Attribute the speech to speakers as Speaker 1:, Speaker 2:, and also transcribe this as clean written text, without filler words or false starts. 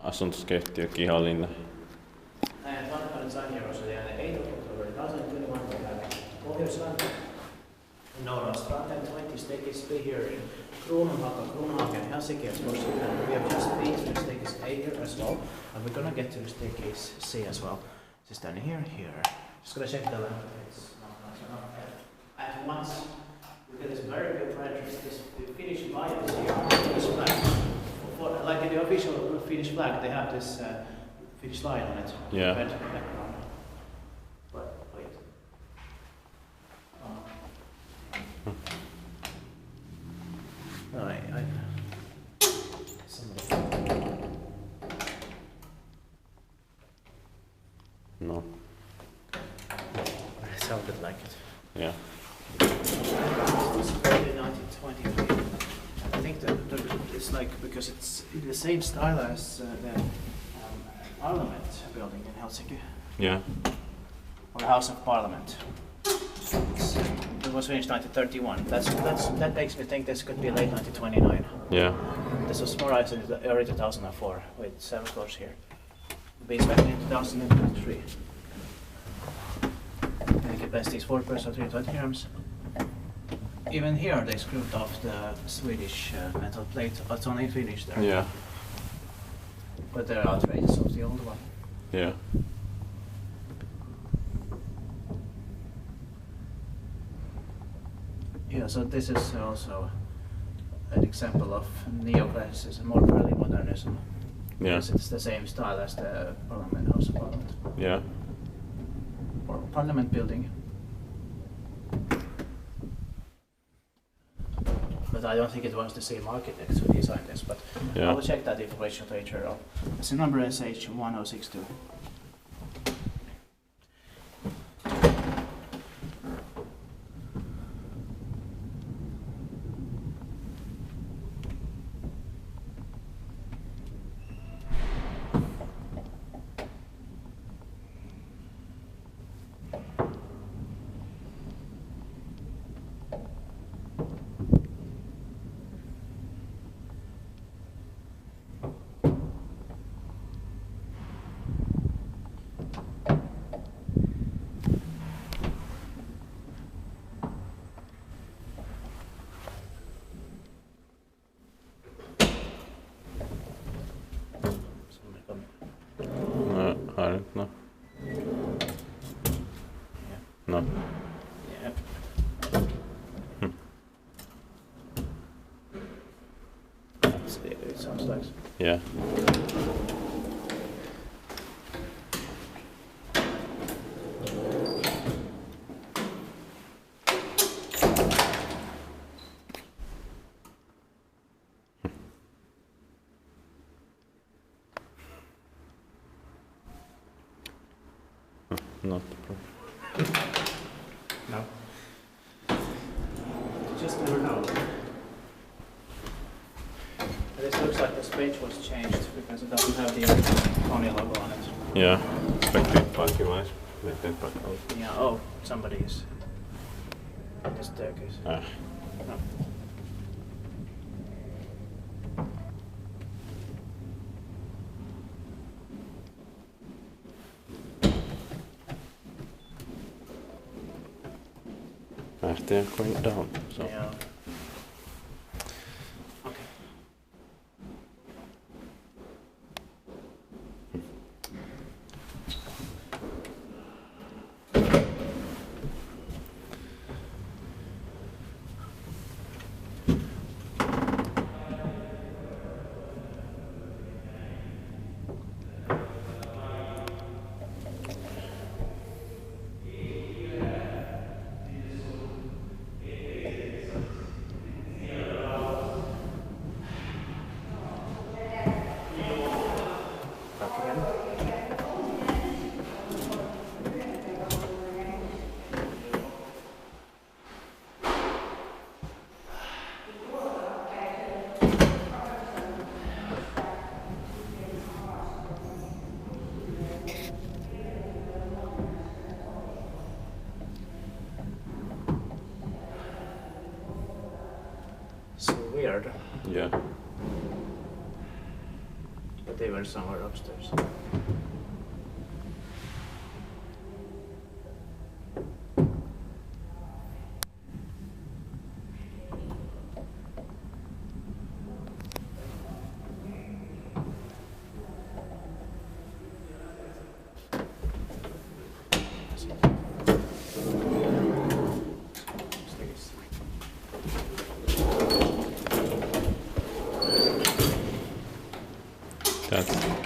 Speaker 1: asuntoskeittiö Kihalinna.
Speaker 2: And one kind of design here also, the 8th of October 2021, we have Pohjoisranta, Norrstrand, and 20 staircase be here in Kronhagen, Helsinki as well. And we have just been to staircase A here as well, and we're gonna get to the staircase C as well. Just down here. Just gonna check the length of it. It's not nice enough. At once, we get this very beautiful entrance. This Finnish bias here, this flag. Like in the official Finnish flag, they have this Finnish line on it.
Speaker 1: Yeah.
Speaker 2: Red background. But wait. No, somebody.
Speaker 1: No.
Speaker 2: It sounded like it.
Speaker 1: Yeah.
Speaker 2: It's early 1920. I think that it's like because it's in the same style as the Parliament building in Helsinki,
Speaker 1: Yeah.
Speaker 2: or the House of Parliament. It was finished 1931. That makes me think this could be late 1929.
Speaker 1: Yeah.
Speaker 2: This was summarized in the early 2004 with 7 floors here. Base back in 2023. And the capacity is 4 persons, 320 grams. Even here they screwed off the Swedish metal plate. It's only finished there.
Speaker 1: Yeah.
Speaker 2: But there are traces of the old one.
Speaker 1: Yeah.
Speaker 2: Yeah, so this is also an example of neoclassicism, more early modernism.
Speaker 1: Yeah.
Speaker 2: Because it's the same style as the Parliament, House of Parliament.
Speaker 1: Yeah.
Speaker 2: Or Parliament building. But I don't think it was the same architects who designed this, but
Speaker 1: Yeah.
Speaker 2: I will check that information later on. It's the number SH1062.
Speaker 1: No, I don't know. No.
Speaker 2: Yep. It sounds like.
Speaker 1: Yeah. Not the problem.
Speaker 2: No. Just never know. This looks like this page was changed because it doesn't have the Kone logo on it.
Speaker 1: Yeah. Expected parking-wise. Expected parking.
Speaker 2: Yeah, oh, somebody is on the staircase.
Speaker 1: Ah.
Speaker 2: No.
Speaker 1: They are going down. So.
Speaker 2: Yeah. Okay. So weird.
Speaker 1: Yeah.
Speaker 2: But they were trailer somewhere upstairs.
Speaker 1: Täältä.